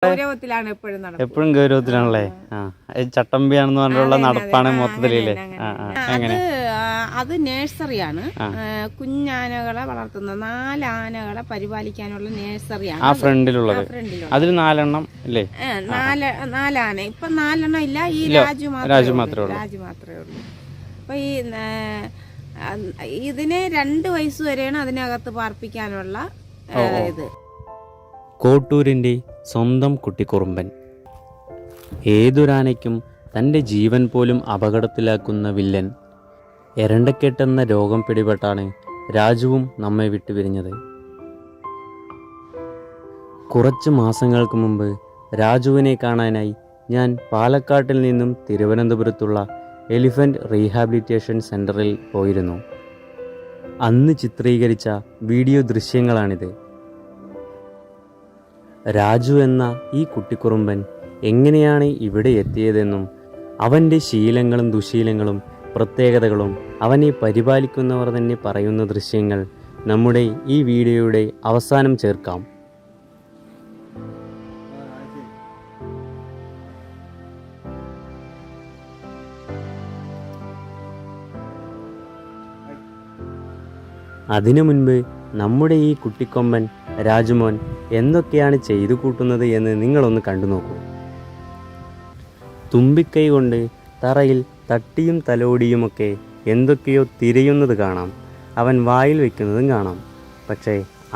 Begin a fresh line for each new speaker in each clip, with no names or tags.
എപ്പോഴും ഗൗരവത്തിലാണല്ലേ? ചട്ടമ്പിയാണെന്ന് പറഞ്ഞുള്ള നടപ്പാണ് മൊത്തത്തിലല്ലേ?
അത് നേഴ്സറിയാണ്. കുഞ്ഞാനകളെ വളർത്തുന്ന 4 ആനകളെ പരിപാലിക്കാനുള്ള നേഴ്സറിയാണ്
ആ ഫ്രണ്ടിലുള്ളത്. അതിൽ 4 എണ്ണം ഇല്ലേ?
4 ആന. ഇപ്പൊ 4 എണ്ണം ഇല്ല. ഈ രാജു മാത്രമേ ഉള്ളൂ. അപ്പൊ ഇതിന് 2 വയസ്സ് വരെയാണ് അതിനകത്ത് പാർപ്പിക്കാനുള്ള ഇത്.
കോട്ടൂരിൻ്റെ സ്വന്തം കുട്ടിക്കുറുമ്പൻ. ഏതൊരാനയ്ക്കും തൻ്റെ ജീവൻ പോലും അപകടത്തിലാക്കുന്ന വില്ലൻ എരണ്ടക്കെട്ടെന്ന രോഗം പിടിപെട്ടാണ് രാജുവും നമ്മെ വിട്ടുപിരിഞ്ഞത്. കുറച്ച് മാസങ്ങൾക്ക് മുമ്പ് രാജുവിനെ കാണാനായി ഞാൻ പാലക്കാട്ടിൽ നിന്നും തിരുവനന്തപുരത്തുള്ള എലിഫന്റ് റീഹാബിലിറ്റേഷൻ സെൻ്ററിൽ പോയിരുന്നു. അന്ന് ചിത്രീകരിച്ച വീഡിയോ ദൃശ്യങ്ങളാണിത്. രാജു എന്ന ഈ കുട്ടിക്കുറുമ്പൻ എങ്ങനെയാണ് ഇവിടെ എത്തിയതെന്നും അവൻ്റെ ശീലങ്ങളും ദുശീലങ്ങളും പ്രത്യേകതകളും അവനെ പരിപാലിക്കുന്നവർ തന്നെ പറയുന്ന ദൃശ്യങ്ങൾ നമ്മുടെ ഈ വീഡിയോയുടെ അവസാനം ചേർക്കാം. അതിനു മുൻപ് നമ്മുടെ ഈ കുട്ടിക്കൊമ്പൻ രാജുമോൻ എന്തൊക്കെയാണ് ചെയ്തു കൂട്ടുന്നത് എന്ന് നിങ്ങളൊന്ന് കണ്ടു നോക്കൂ. തുമ്പിക്കൈ കൊണ്ട് തറയിൽ തട്ടിയും തലോടിയുമൊക്കെ എന്തൊക്കെയോ തിരയുന്നത് കാണാം. അവൻ വായിൽ വയ്ക്കുന്നതും കാണാം. പക്ഷേ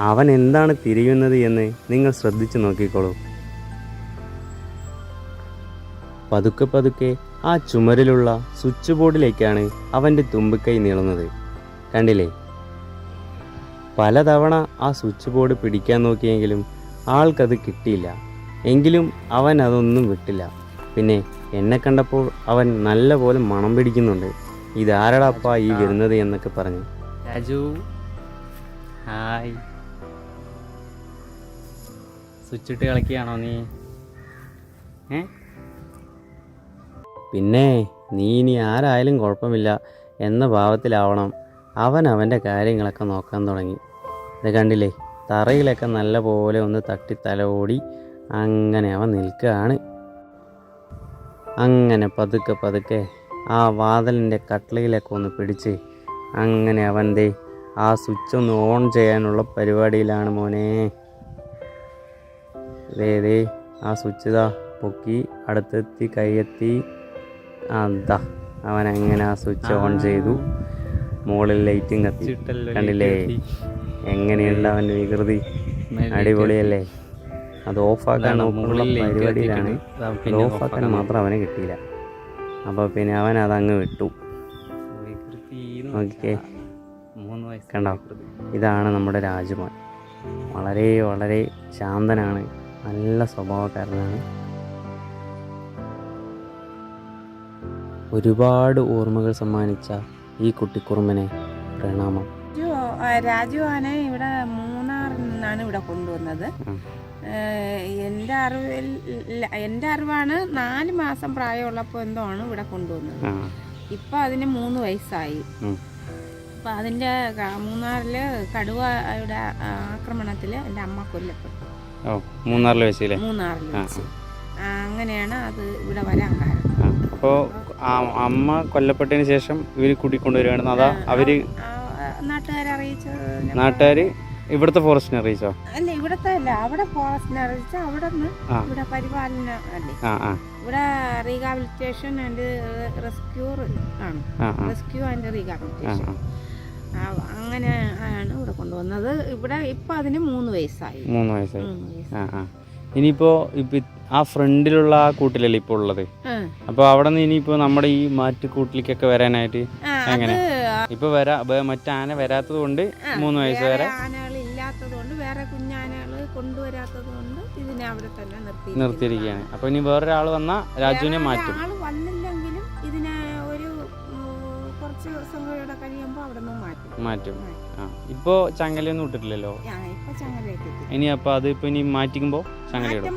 അവൻ എന്താണ് തിരയുന്നത് എന്ന് നിങ്ങൾ ശ്രദ്ധിച്ചു നോക്കിക്കോളൂ. പതുക്കെ പതുക്കെ ആ ചുമരിലുള്ള സ്വിച്ച് ബോർഡിലേക്കാണ് അവൻ്റെ തുമ്പിക്കൈ നീളുന്നത്. കണ്ടില്ലേ? പലതവണ ആ സ്വിച്ച് ബോർഡ് പിടിക്കാൻ നോക്കിയെങ്കിലും ആൾക്കത് കിട്ടിയില്ല. എങ്കിലും അവൻ അതൊന്നും വിട്ടില്ല. പിന്നെ എന്നെ കണ്ടപ്പോൾ അവൻ നല്ല പോലെ മണം പിടിക്കുന്നുണ്ട്. ഇതാരടാപ്പാ ഈ വരുന്നത് എന്നൊക്കെ പറഞ്ഞു. രാജു ഹായ്, സ്വിച്ച് ഇട്ട് കളിക്കുകയാണോ നീ? പിന്നെ നീ ഇനി ആരായാലും കുഴപ്പമില്ല എന്ന ഭാവത്തിലാവണം അവൻ അവൻ്റെ കാര്യങ്ങളൊക്കെ നോക്കാൻ തുടങ്ങി. ഇത് കണ്ടില്ലേ? തറയിലൊക്കെ നല്ല പോലെ ഒന്ന് തട്ടി തലോടി അങ്ങനെ അവൻ നിൽക്കുകയാണ്. അങ്ങനെ പതുക്കെ പതുക്കെ ആ വാതിലിൻ്റെ കട്ട്ളയിലൊക്കെ ഒന്ന് പിടിച്ച് അങ്ങനെ അവൻ്റെ ആ സ്വിച്ച് ഒന്ന് ഓൺ ചെയ്യാനുള്ള പരിപാടിയിലാണ് മോനെ. ദേ ആ സ്വിച്ച് ഇതാ പൊക്കി അടുത്തെത്തി കൈയെത്തി. അതാ അവൻ അങ്ങനെ ആ സ്വിച്ച് ഓൺ ചെയ്തു. മുകളിൽ ലൈറ്റും കത്തി. കണ്ടില്ലേ എങ്ങനെയുണ്ട് അവൻ്റെ വികൃതി? അടിപൊളിയല്ലേ? അത് ഓഫാക്കാൻ നോക്കുള്ള പരിപാടിയിലാണ്. അത് ഓഫാക്കാൻ മാത്രം അവനെ കിട്ടിയില്ല. അപ്പോൾ പിന്നെ അവൻ അതങ്ങ് വിട്ടു. ഓക്കെ, കണ്ടോ? ഇതാണ് നമ്മുടെ രാജുമോൻ. വളരെ വളരെ ശാന്തനാണ്, നല്ല സ്വഭാവക്കാരനാണ്. ഒരുപാട് ഓർമ്മകൾ സമ്മാനിച്ച ഈ കുട്ടിക്കുറുമ്പനെ പ്രണാമം.
രാജു ആന ഇവിടെ മൂന്നാറിൽ നിന്നാണ് ഇവിടെ കൊണ്ടുവന്നത്. എൻ്റെ അറിവാണ് 4 മാസം പ്രായമുള്ളപ്പോൾ എന്തോ ആണ് ഇവിടെ കൊണ്ടുവന്നത്. ഇപ്പം അതിന് 3 വയസ്സായി. അപ്പം അതിൻ്റെ മൂന്നാറില് കടുവയുടെ ആക്രമണത്തിൽ എൻ്റെ അമ്മ കൊല്ലപ്പെട്ടു.
മൂന്നാറിൽ വെച്ച്.
അങ്ങനെയാണ് അത് ഇവിടെ വരാൻ കാരണം.
അപ്പോൾ അമ്മ കൊല്ലപ്പെട്ടതിന് ശേഷം ഇവർ കൂട്ടിക്കൊണ്ടുവരികയാണ്. അതാ അവര്
നാട്ടുകാരെ അറിയിച്ചത്.
നാട്ടുകാര് ഇവിടുത്തെ ഫോറസ്റ്റിനെ അറിയിച്ചോ?
അല്ല, ഇവിടത്തെ അല്ല, അവിടെ ഫോറസ്റ്റിനെ അറിയിച്ച അവിടെ നിന്ന് ഇവിടെ പരിപാലന അല്ലേ, ഇവിടെ റീഹാബിലിറ്റേഷൻ ആൻഡ് റെസ്ക്യൂ ആണ്. റെസ്ക്യൂ ആൻഡ് റീഹാബിലിറ്റേഷൻ അങ്ങനെ ആണ് ഇവിടെ കൊണ്ടുവന്നത്. ഇവിടെ ഇപ്പൊ അതിന് 3 വയസ്സായി.
3 വയസ്സായി. ഇനിയിപ്പോ ആ ഫ്രണ്ടിലുള്ള ആ കൂട്ടിലല്ലേ ഇപ്പോൾ ഉള്ളത്? അപ്പോൾ അവിടെ നിന്ന് ഇനിയിപ്പോ നമ്മുടെ ഈ മാറ്റ് കൂട്ടിലേക്കൊക്കെ വരാനായിട്ട് എങ്ങനെ? ഇപ്പൊ മറ്റാന വരാത്തത് കൊണ്ട് 3 വയസ്സ് വരെ
ആനകൾ ഇല്ലാത്തത് കൊണ്ട്, വേറെ കുഞ്ഞാനകൾ കൊണ്ടുവരാത്തത് കൊണ്ട് ഇതിനെ അവിടെ തന്നെ
നിർത്തിയിരിക്കുകയാണ്. അപ്പൊ ഇനി വേറൊരാൾ വന്നാൽ രാജുവിനെ മാറ്റും.
ആൾ വന്നില്ലെങ്കിലും ഇതിനെ ഒരു കുറച്ച് ദിവസം കൂടെ കഴിയുമ്പോൾ അവിടെ നിന്ന് മാറ്റും.
ഇപ്പൊ ചങ്ങലയൊന്നും ഇട്ടിട്ടില്ലല്ലോ. ഇനി അപ്പൊ അത് ഇപ്പൊ ഇനി മാറ്റിക്കുമ്പോ ചങ്ങലയിടും.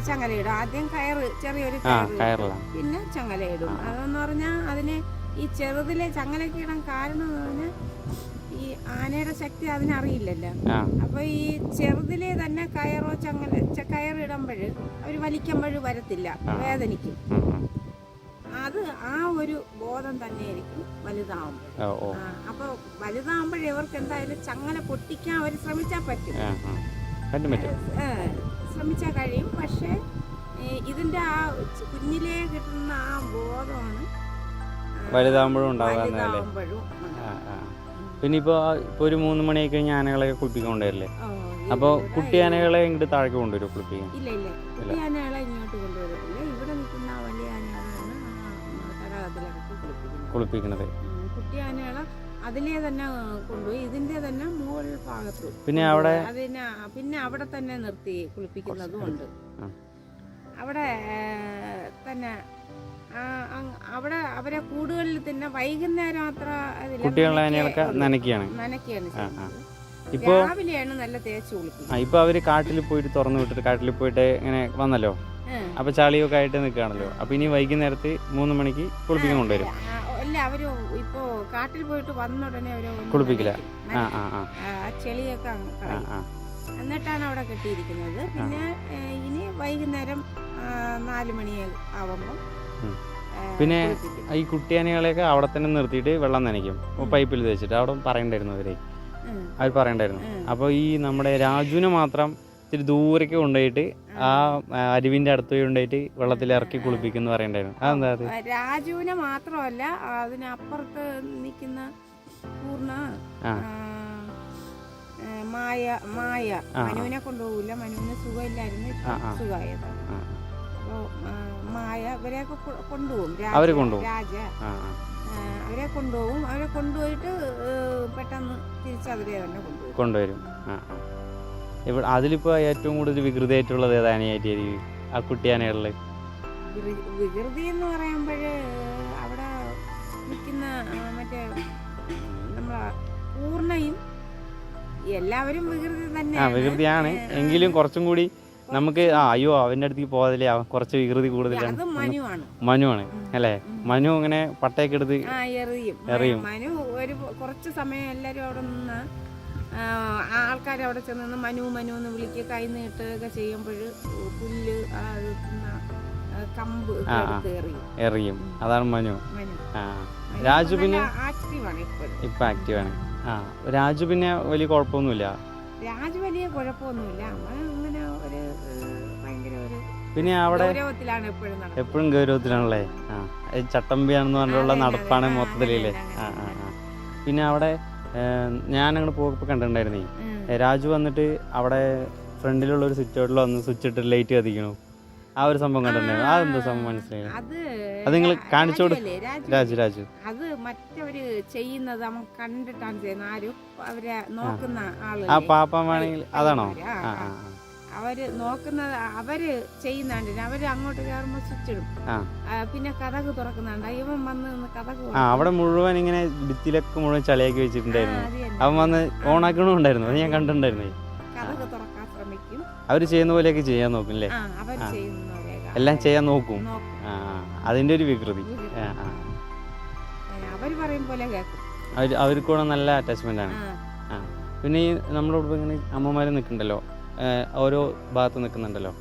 ചങ്ങലയിടും. ആദ്യം ചെറിയൊരു
കയറില്ല,
പിന്നെ ചങ്ങലയിടും. അതെന്ന് പറഞ്ഞാൽ അതിന് ഈ ചെറുതിലെ ചങ്ങലയ്ക്ക് ഇടാൻ കാരണം ഈ ഈ ആനയുടെ ശക്തി അതിനറിയില്ലല്ലോ.
ആ
അപ്പൊ ഈ ചെറുതിലെ തന്നെ കയറോ കയറിടുമ്പോൾ അവർ വലിക്കുമ്പോൾ വരത്തില്ല, വേദനിക്കും. അത് ആ ഒരു ബോധം തന്നെയായിരിക്കും വലുതാവുമ്പോൾ. അപ്പൊ വലുതാവുമ്പോൾ ഇവർക്ക് എന്തായാലും ചങ്ങല പൊട്ടിക്കാൻ അവർ ശ്രമിച്ചാൽ പറ്റും, ശ്രമിച്ചാൽ കഴിയും. പക്ഷെ ഇതിന്റെ ആ കുഞ്ഞിലേ കിട്ടുന്ന ആ ബോധമാണ്
വലുതാവുമ്പോഴും പിന്നെ ഇപ്പൊ ഒരു 3 മണി കഴിഞ്ഞ് ആനകളെ കുളിപ്പിക്കാൻ കൊണ്ടുവരില്ലേ? അപ്പൊ കുട്ടി ആനകളെ ഇങ്ങോട്ട് താഴേക്ക് കൊണ്ടുവരും കുളിപ്പിക്കാൻ?
ഇല്ല ഇല്ല, കുട്ടി ആനകളെ ഇങ്ങോട്ട് കൊണ്ടുവരത്തില്ല. ഇവിടെ നിൽക്കുന്ന വലിയ ആനകളാണ് തടാകത്തിലൊക്കെ കുളിപ്പിക്കുന്നത്. കുട്ടി ആനകളെ അതിലെ തന്നെ കൊണ്ടുപോയി ഇതിന്റെ തന്നെ മുകൾ ഭാഗത്ത് പിന്നെ അവിടെ തന്നെ നിർത്തി കുളിപ്പിക്കുന്നതും ഉണ്ട്. അവിടെ തന്നെ അവിടെ അവരെ കൂടുകളിൽ തന്നെ വൈകുന്നേരം അത്ര നനയ്ക്കാണ്.
ഇപ്പൊ
രാവിലെയാണ് നല്ല തേച്ച് കുളിപ്പിക്കുന്നത്.
ഇപ്പൊ അവര് കാട്ടിൽ പോയിട്ട് തുറന്നു വിട്ടിട്ട് കാട്ടിൽ പോയിട്ട് ഇങ്ങനെ വന്നല്ലോ, അപ്പൊ ചളിയൊക്കെ ആയിട്ട് നിൽക്കുകയാണല്ലോ. അപ്പൊ ഇനി വൈകുന്നേരത്ത് 3 മണിക്ക് കുളിപ്പിക്കാൻ കൊണ്ടുവരും.
അല്ല, അവര് ഇപ്പൊ കാട്ടിൽ പോയിട്ട് വന്ന ഉടനെ അവര്
കുളിപ്പിക്കില്ല,
ചെളിയൊക്കെ എന്നിട്ടാണ് അവിടെ കെട്ടിയിരിക്കുന്നത്. പിന്നെ ഇനി വൈകുന്നേരം 4 മണി ആവുമ്പോ
പിന്നെ ഈ കുട്ടിയാനകളെയൊക്കെ അവിടെ തന്നെ നിർത്തിയിട്ട് വെള്ളം നനയ്ക്കും, പൈപ്പിൽ തേച്ചിട്ട്. അവിടെ പറയണ്ടായിരുന്നു അവർ പറയണ്ടായിരുന്നു. അപ്പോൾ ഈ നമ്മുടെ രാജുവിനെ മാത്രം ഇത്തിരി ദൂരേക്ക് കൊണ്ടുപോയിട്ട് ആ അരുവിന്റെ അടുത്ത് കൊണ്ടുപോയിട്ട് വെള്ളത്തിൽ ഇറക്കി കുളിപ്പിക്കുന്നു പറയണ്ടായിരുന്നു. അതെന്താ? അത്
രാജുവിനെ മാത്രമല്ല, അതിനപ്പുറത്ത് നിൽക്കുന്ന പൂർണ്ണ മായ മനുവിനെ കൊണ്ടുപോകില്ല, മനുവിന് സുഖമില്ലായിരുന്നു, സുഖമായതാണ്. അപ്പോ മായ ഇവരെയൊക്കെ കൊണ്ടുപോകും, രാജ അവരെ കൊണ്ടുപോകും. അവരെ കൊണ്ടുപോയിട്ട് പെട്ടെന്ന് തിരിച്ചവരെ തന്നെ
കൊണ്ടുവരും. ഇവിടെ അതിലിപ്പോ ഏറ്റവും കൂടുതൽ വികൃതിയായിട്ടുള്ളത് ഏതാനായിരിക്കും ആ കുട്ടിയാനകളില്?
വികൃതി എന്ന് പറയുമ്പോഴ് അവിടെ നിൽക്കുന്ന മറ്റേ നമ്മളെ പൂർണ്ണയും എല്ലാവരും വികൃതി തന്നെ,
വികൃതിയാണ്. എങ്കിലും കുറച്ചും കൂടി നമുക്ക് അയ്യോ അവന്റെ അടുത്തേക്ക് പോകാതില്ലേ, കുറച്ച് വികൃതി കൂടുതലാണ്. മനുവാണ് അല്ലേ? മനു ഇങ്ങനെ പട്ടയൊക്കെ എടുത്ത് എറിയും.
മനു ഒരു കുറച്ച് സമയം എല്ലാരും അവിടെ നിന്ന് ആൾക്കാർ അവിടെ ചെന്ന് മനു മനു എന്ന് വിളിക്കുക, കൈ നീട്ടുക ചെയ്യുമ്പോൾ പുല്ല് കമ്പ്
എറിയും. അതാണ് മനു. രാജു പിന്നെ ഇപ്പൊ ആക്റ്റീവാണ്. രാജു പിന്നെ വലിയ കുഴപ്പമൊന്നുമില്ല.
രാജു വലിയ കുഴപ്പമൊന്നുമില്ല, അങ്ങനെ ഒരു ഭയങ്കര ഒരു
പിന്നെ അവിടെ എപ്പോഴും ഗൗരവത്തിലാണല്ലേ? ചട്ടമ്പിയാണെന്ന് പറഞ്ഞുള്ള നടപ്പാണ് മൊത്തത്തിലേ. പിന്നെ അവിടെ ഞാൻ അങ്ങോട്ട് പോയപ്പോൾ കണ്ടിട്ടുണ്ടായിരുന്നേ, രാജു വന്നിട്ട് അവിടെ ഫ്രണ്ടിലുള്ള ഒരു സ്വിച്ച് ഔട്ടിൽ വന്ന് സ്വിച്ച് ഇട്ട് ലൈറ്റ് കത്തിക്കണു. ആ ഒരു സംഭവം കണ്ടിട്ടുണ്ടായിരുന്നു. അതെന്താ സംഭവം മനസ്സിലായില്ല? അത് നിങ്ങൾ കാണിച്ചു കൊടുക്കും. രാജു
അത് മറ്റവര് ചെയ്യുന്നത് അവൻ കണ്ടിട്ടാണ് ചെയ്യുന്നത്. ആരും അവരെ നോക്കുന്ന ആള്
പാപ്പമാണെങ്കിൽ അതാണോ?
അവര് നോക്കുന്നത്, അവര് ചെയ്യുന്നുണ്ട്. അവര് അങ്ങോട്ട് കയറുമ്പോ സ്വിച്ച് ഇടും, പിന്നെ കഥക് തുറക്കുന്നുണ്ട്. ഇവൻ വന്ന് കഥക്
അവിടെ മുഴുവൻ ഇങ്ങനെ ഭിത്തിയിലൊക്കെ മുഴുവൻ ചളിയാക്കി വെച്ചിട്ടുണ്ടായിരുന്നു. അവൻ വന്ന് ഓണാക്കണുണ്ടായിരുന്നു, അത് ഞാൻ കണ്ടിട്ടുണ്ടായിരുന്നു.
കഥക് തുറക്കാൻ ശ്രമിക്കും.
അവര് ചെയ്യുന്ന പോലെയൊക്കെ ചെയ്യാൻ നോക്കും അല്ലേ? എല്ലാം ചെയ്യാൻ നോക്കും. അതിന്റെ ഒരു വികൃതി.
അവര് പറയും പോലെ കേൾക്കും.
അവർക്കൂടെ നല്ല അറ്റാച്ച്മെന്റ് ആണ്. പിന്നെ ഈ നമ്മളോട് ഇങ്ങനെ അമ്മമാര് നിൽക്കണ്ടല്ലോ, ഓരോ ഭാഗത്ത് നിൽക്കുന്നുണ്ടല്ലോ,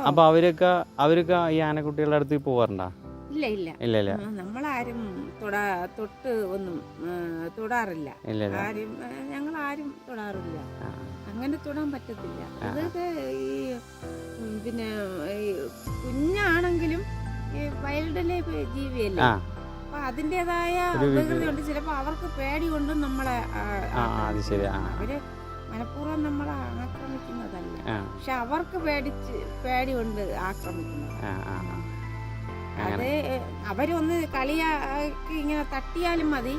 അപ്പൊ അവരൊക്കെ ഈ ആനക്കുട്ടികളുടെ അടുത്ത് പോവാറുണ്ടോ?
ഇല്ല, നമ്മളാരും തൊട്ട് ഒന്നും തൊടാറില്ല. ആരും ഞങ്ങളാരും തൊടാറില്ല, അങ്ങനെ തൊടാൻ പറ്റത്തില്ല. അതൊക്കെ ഈ പിന്നെ കുഞ്ഞാണെങ്കിലും വൈൽഡ് ലൈഫ് ജീവിയല്ലേ, അപ്പൊ അതിൻ്റെതായ വികൃതിയുണ്ട്. ചിലപ്പോ അവർക്ക് പേടി കൊണ്ട് നമ്മളെ അവര് മനഃപൂർവ്വം നമ്മളെ ആക്രമിക്കുന്നതല്ല, പക്ഷെ അവർക്ക് പേടി കൊണ്ട് ആക്രമിക്കുന്നത്. അത് അവരൊന്ന് കളിയാക്കി ഇങ്ങനെ തട്ടിയാലും മതി,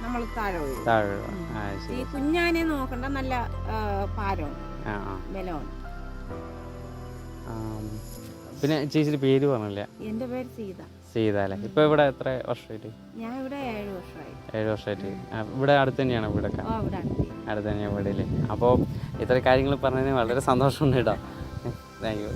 നമ്മൾ താഴെ വീഴും. ഈ കുഞ്ഞാനെ നോക്കണ്ട, നല്ല ഭാരമുണ്ട്, ബലമുണ്ട്.
പിന്നെ ചേച്ചിയുടെ പേര് പറഞ്ഞില്ല?
എന്റെ പേര് സീത
അല്ലേ? ഇപ്പൊ ഇവിടെ എത്ര വർഷമായിട്ട്?
ഞാൻ ഇവിടെ 7 വർഷമായി.
7 വർഷമായിട്ട് ഇവിടെ അടുത്ത് തന്നെയാണ്? വീടൊക്കെ അടുത്ത് തന്നെയാണ് വീടില്ലേ? അപ്പോൾ ഇത്ര കാര്യങ്ങൾ പറഞ്ഞതിന് വളരെ സന്തോഷമുണ്ട് കേട്ടോ. Thank you.